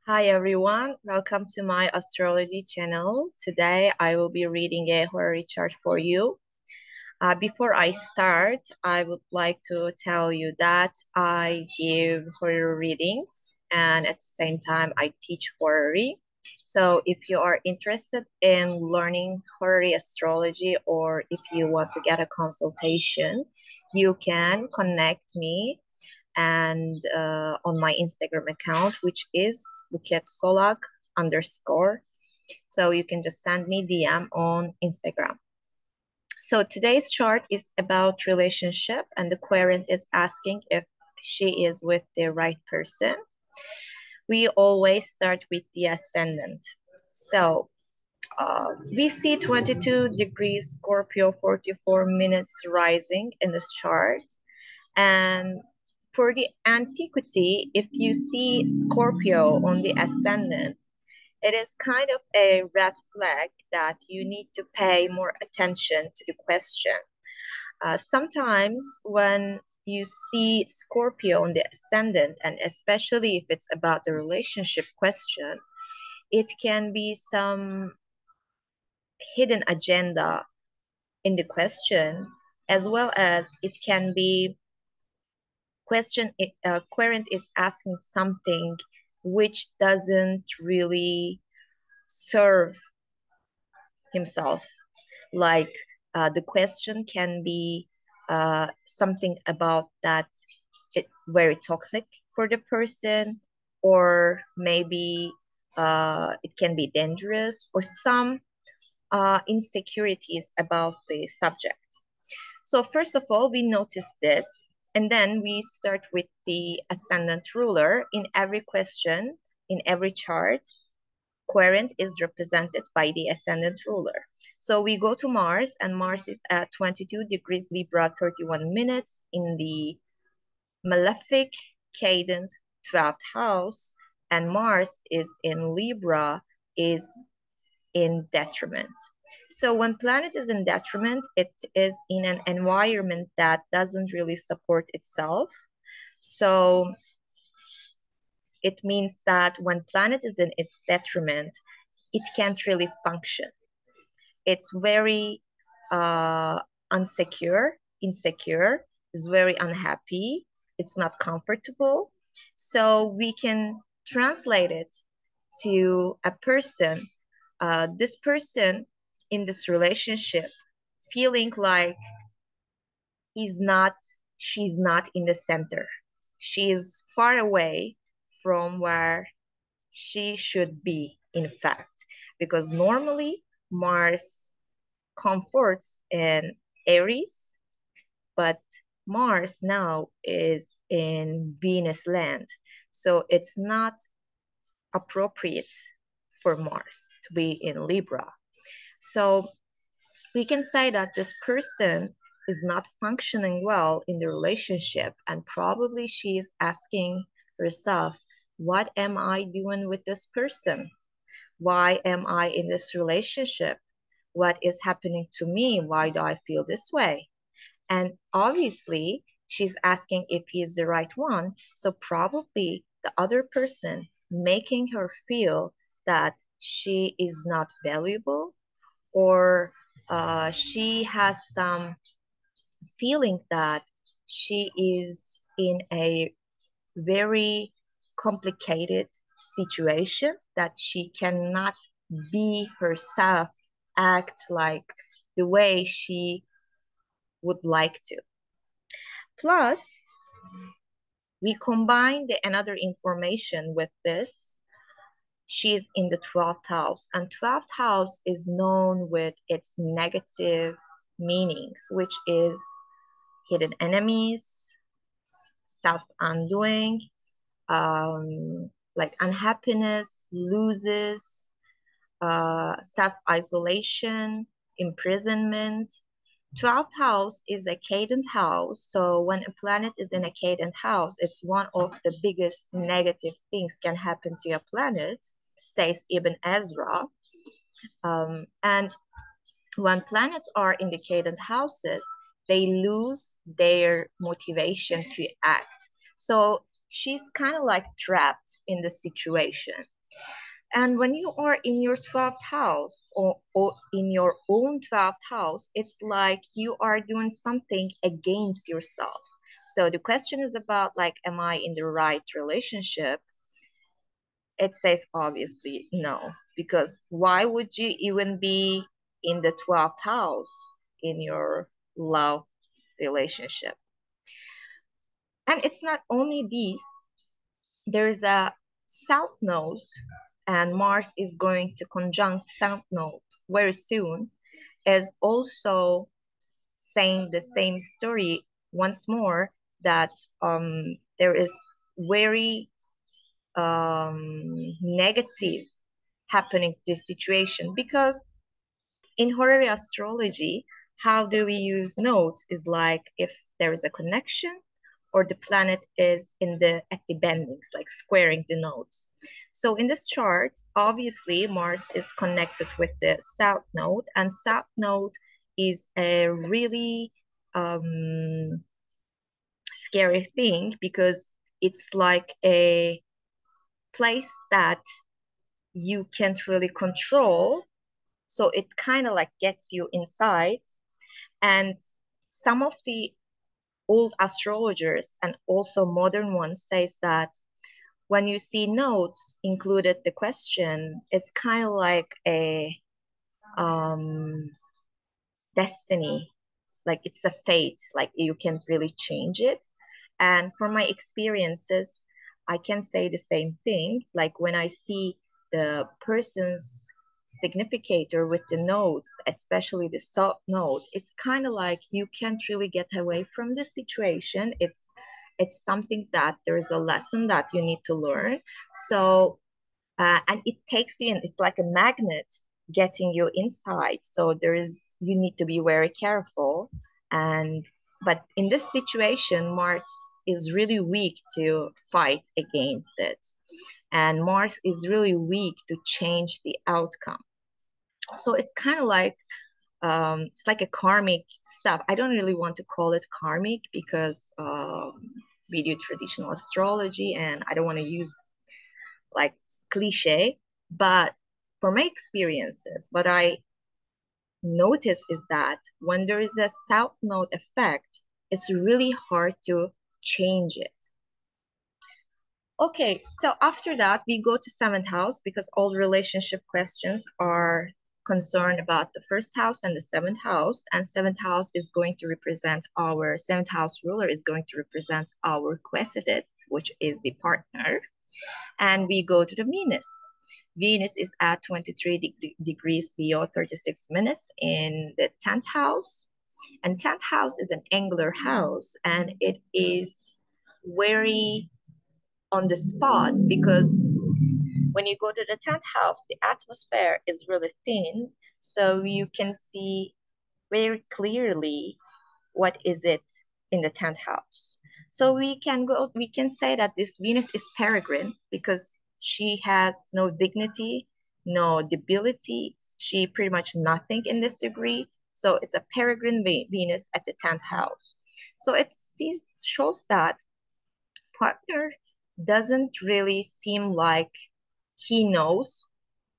Hi everyone, welcome to my astrology channel. Today I will be reading a horary chart for you. Before I start, I would like to tell you that I give horary readings and at the same time I teach horary. So if you are interested in learning horary astrology or if you want to get a consultation, you can connect me and on my Instagram account, which is Buket Solak _. So you can just send me DM on Instagram. So today's chart is about relationship, and the querent is asking if she is with the right person. We always start with the ascendant. So we see 22 degrees Scorpio, 44 minutes rising in this chart. And for the antiquity, if you see Scorpio on the ascendant, it is kind of a red flag that you need to pay more attention to the question. Sometimes when you see Scorpio on the ascendant, and especially if it's about the relationship question, it can be some hidden agenda in the question, as well as it can be querent is asking something which doesn't really serve himself. Like the question can be something about that very toxic for the person, or maybe it can be dangerous, or some insecurities about the subject. So first of all, we notice this, and then we start with the ascendant ruler. In every question, in every chart, querent is represented by the ascendant ruler. So we go to Mars, and Mars is at 22 degrees Libra, 31 minutes in the malefic cadent 12th house, and Mars is in Libra, is in detriment. So when planet is in detriment, it is in an environment that doesn't really support itself. So it means that when planet is in its detriment, it can't really function. It's very insecure, is very unhappy, it's not comfortable. So we can translate it to a person, this person in this relationship feeling like she's not in the center. She's far away from where she should be, in fact, because normally Mars comforts in Aries, but Mars now is in Venus land. So it's not appropriate for Mars to be in Libra. So we can say that this person is not functioning well in the relationship, and probably she is asking herself, what am I doing with this person? Why am I in this relationship? What is happening to me? Why do I feel this way? And obviously, she's asking if he's the right one. So probably the other person making her feel that she is not valuable, or she has some feeling that she is in a very complicated situation, that she cannot be herself, act like the way she would like to. Plus, we combine another information with this. She's in the 12th house, and 12th house is known with its negative meanings, which is hidden enemies, self-undoing, like unhappiness, loses, self-isolation, imprisonment. 12th house is a cadent house. So when a planet is in a cadent house, it's one of the biggest negative things can happen to your planet, says Ibn Ezra. And when planets are in the cadent houses, they lose their motivation to act. So she's kind of like trapped in the situation. And when you are in your 12th house or in your own 12th house, it's like you are doing something against yourself. So the question is about like, am I in the right relationship? It says obviously no, because why would you even be in the 12th house in your love relationship? And it's not only these, there's a south node, and Mars is going to conjunct south node very soon, is also saying the same story once more, that there is very negative happening to this situation, because in Horary Astrology, how do we use nodes is like if there is a connection or the planet is in the at the bendings, like squaring the nodes. So in this chart, obviously Mars is connected with the south node, and south node is a really scary thing, because it's like a place that you can't really control. So it kind of like gets you inside. And some of the old astrologers and also modern ones says that when you see notes included the question, it's kind of like a um, destiny, like it's a fate, like you can't really change it. And from my experiences, I can say the same thing. Like when I see the person's significator with the nodes, especially the south node, it's kind of like you can't really get away from the situation. It's something that there's a lesson that you need to learn. So and it takes you in, it's like a magnet getting you inside. So you need to be very careful. And but in this situation, Mars is really weak to fight against it, and Mars is really weak to change the outcome. So it's kind of like it's like a karmic stuff. I don't really want to call it karmic because we do traditional astrology and I don't want to use like cliche, but for my experiences, what I notice is that when there is a south node effect, it's really hard to change it. Okay, so after that, we go to seventh house because all relationship questions are concerned about the first house and the seventh house. And seventh house is going to represent our seventh house ruler is going to represent our quested, which is the partner. And we go to the Venus. Venus is at 23 degrees Leo, 36 minutes in the 10th house. And 10th house is an angular house, and it is very on the spot because when you go to the 10th house, the atmosphere is really thin, so you can see very clearly what is it in the 10th house. So we can say that this Venus is peregrine because she has no dignity, no debility. She pretty much nothing in this degree. So it's a peregrine Venus at the 10th house. So shows that partner doesn't really seem like he knows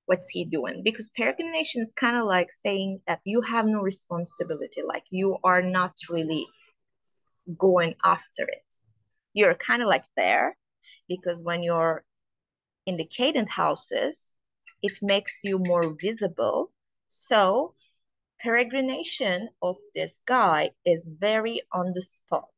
what's he doing, because peregrination is kind of like saying that you have no responsibility, like you are not really going after it. You're kind of like there because when you're in the cadent houses, it makes you more visible. So peregrination of this guy is very on the spot.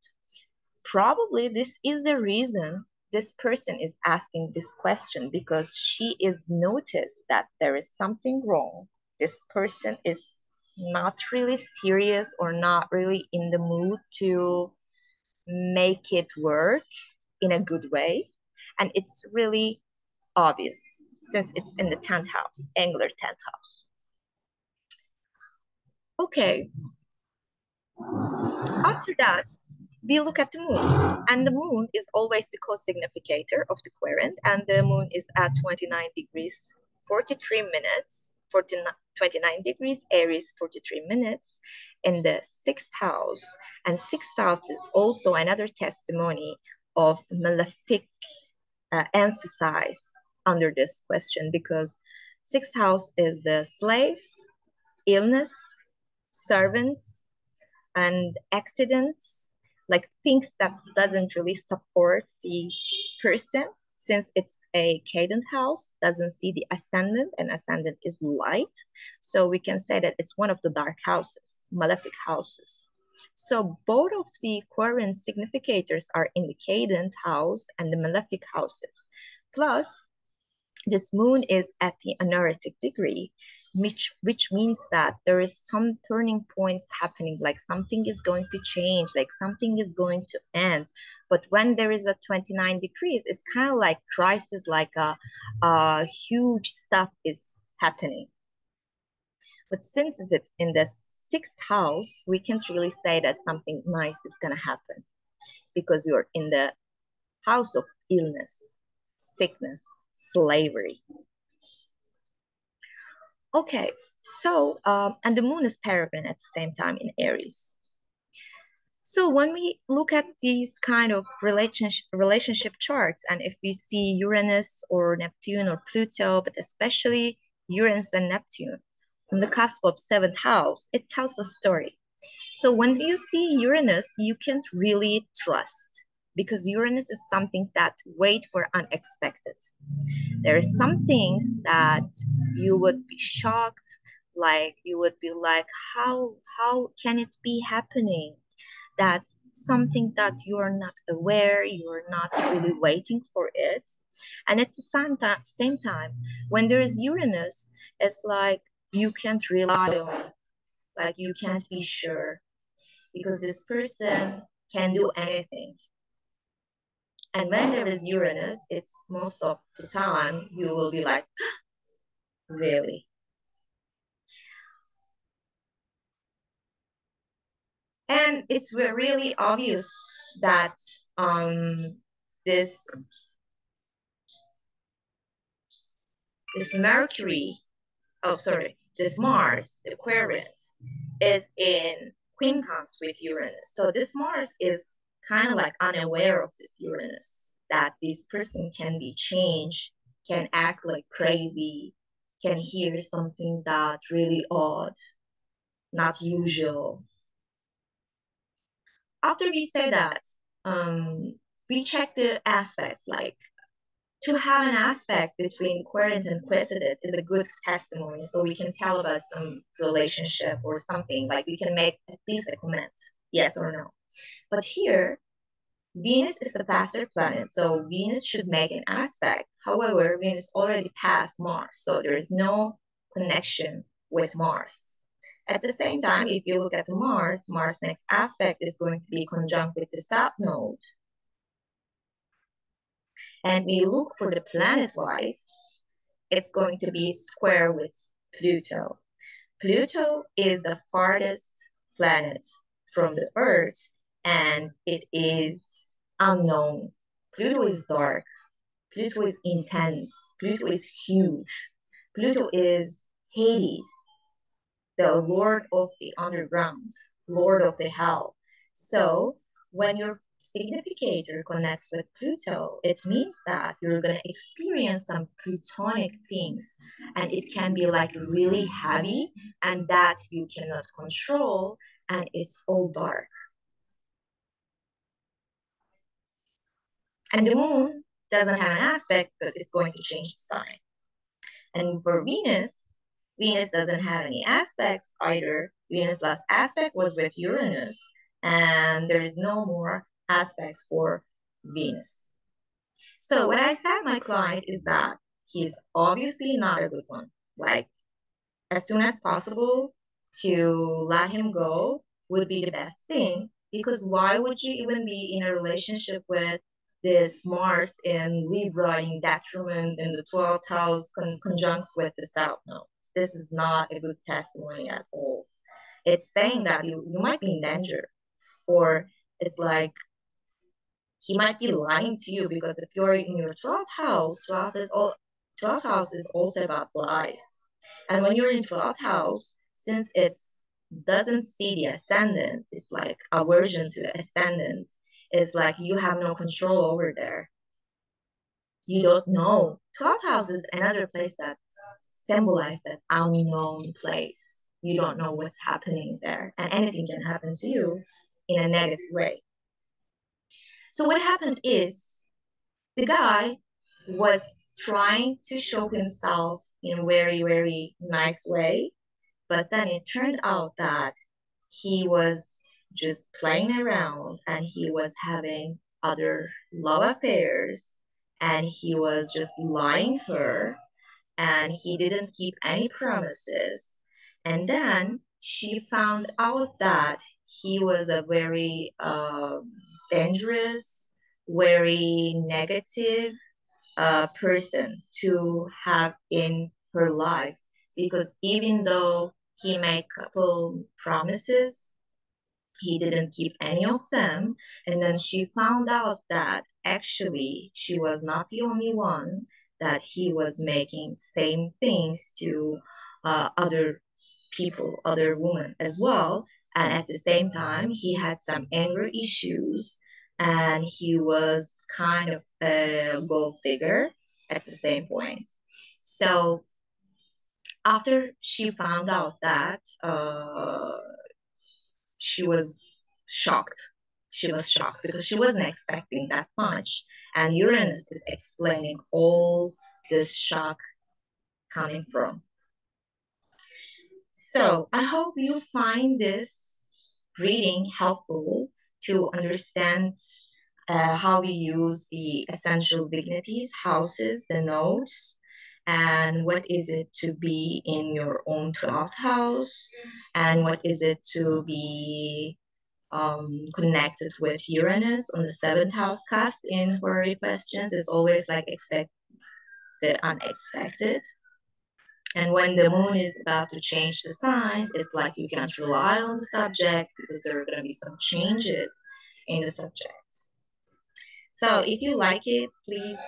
Probably this is the reason this person is asking this question, because she is noticed that there is something wrong. This person is not really serious or not really in the mood to make it work in a good way. And it's really obvious since it's in the 10th house, angular 10th house. Okay, after that, we look at the moon. And the moon is always the co-significator of the querent. And the moon is at 29 degrees, 43 minutes, 29 degrees, Aries, 43 minutes in the sixth house. And sixth house is also another testimony of malefic emphasis under this question because sixth house is the slaves, illness, servants, and accidents, like things that doesn't really support the person since it's a cadent house, doesn't see the ascendant, and ascendant is light. So we can say that it's one of the dark houses, malefic houses. So both of the current significators are in the cadent house and the malefic houses. Plus, this moon is at the anaretic degree, which means that there is some turning points happening, like something is going to change, like something is going to end. But when there is a 29 degrees, it's kind of like crisis, like a huge stuff is happening. But since it's in the sixth house, we can't really say that something nice is going to happen because you're in the house of illness, sickness, slavery. Okay, so, and the moon is peregrine at the same time in Aries. So when we look at these kind of relationship charts, and if we see Uranus or Neptune or Pluto, but especially Uranus and Neptune on the cusp of seventh house, it tells a story. So when you see Uranus, you can't really trust because Uranus is something that wait for unexpected. There are some things that you would be shocked, like you would be like, how can it be happening? That's something that you are not aware, you are not really waiting for it. And at the same time, when there is Uranus, it's like you can't rely on it, like you can't be sure because this person can do anything. And when there is Uranus, it's most of the time you will be like, really? And it's really obvious that this this Mercury, oh sorry, this Mars, the Aquarius, is in quincunx with Uranus. So this Mars is kind of like unaware of this Uranus, that this person can be changed, can act like crazy, can hear something that really odd, not usual. After we say that, we check the aspects, like to have an aspect between querent and quiescent is a good testimony. So we can tell about some relationship or something, like we can make at least a comment, yes or no. But here, Venus is the faster planet, so Venus should make an aspect. However, Venus already passed Mars, so there is no connection with Mars. At the same time, if you look at Mars, Mars' next aspect is going to be conjunct with the South Node. And we look for the planet-wise, it's going to be square with Pluto. Pluto is the farthest planet from the Earth, and it is unknown. Pluto is dark. Pluto is intense. Pluto is huge. Pluto is Hades, the Lord of the underground, Lord of the hell. So when your significator connects with Pluto, it means that you're going to experience some plutonic things, and it can be like really heavy and that you cannot control, and it's all dark. And the moon doesn't have an aspect because it's going to change the sign. And for Venus, Venus doesn't have any aspects either. Venus' last aspect was with Uranus, and there is no more aspects for Venus. So what I said my client is that he's obviously not a good one. Like, as soon as possible to let him go would be the best thing, because why would you even be in a relationship with this Mars in Libra in detriment in the 12th house conjunct with the South Node? This is not a good testimony at all. It's saying that you might be in danger, or it's like he might be lying to you, because if you're in your 12th house, 12th house is also about lies. And when you're in 12th house, since it's doesn't see the ascendant, it's like aversion to the ascendant. It's like you have no control over there. You don't know. 12th house is another place that symbolizes that unknown place. You don't know what's happening there, and anything can happen to you in a negative way. So what happened is the guy was trying to show himself in a very, very nice way, but then it turned out that he was just playing around and he was having other love affairs and he was just lying her and he didn't keep any promises. And then she found out that he was a very dangerous, very negative person to have in her life because even though he made couple promises, he didn't keep any of them. And then she found out that actually she was not the only one, that he was making same things to other people, other women as well. And at the same time, he had some anger issues and he was kind of a gold digger at the same point. So after she found out that she was shocked. She was shocked because she wasn't expecting that much. And Uranus is explaining all this shock coming from. So I hope you find this reading helpful to understand how we use the essential dignities, houses, the nodes, and what is it to be in your own 12th house, and what is it to be connected with Uranus on the seventh house cusp in horary questions. It's always like expect the unexpected. And when the moon is about to change the signs, it's like you can't rely on the subject because there are going to be some changes in the subject. So if you like it, please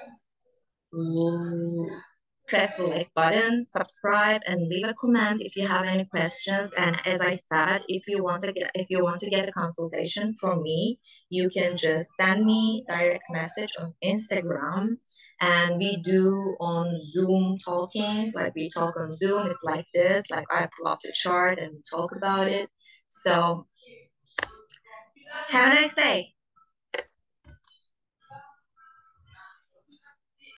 press the like button, subscribe, and leave a comment if you have any questions. And as I said, if you want to get a consultation from me, you can just send me direct message on Instagram. And we do on Zoom talking, like we talk on Zoom. It's like this, like I pull up the chart and we talk about it. So have a nice day.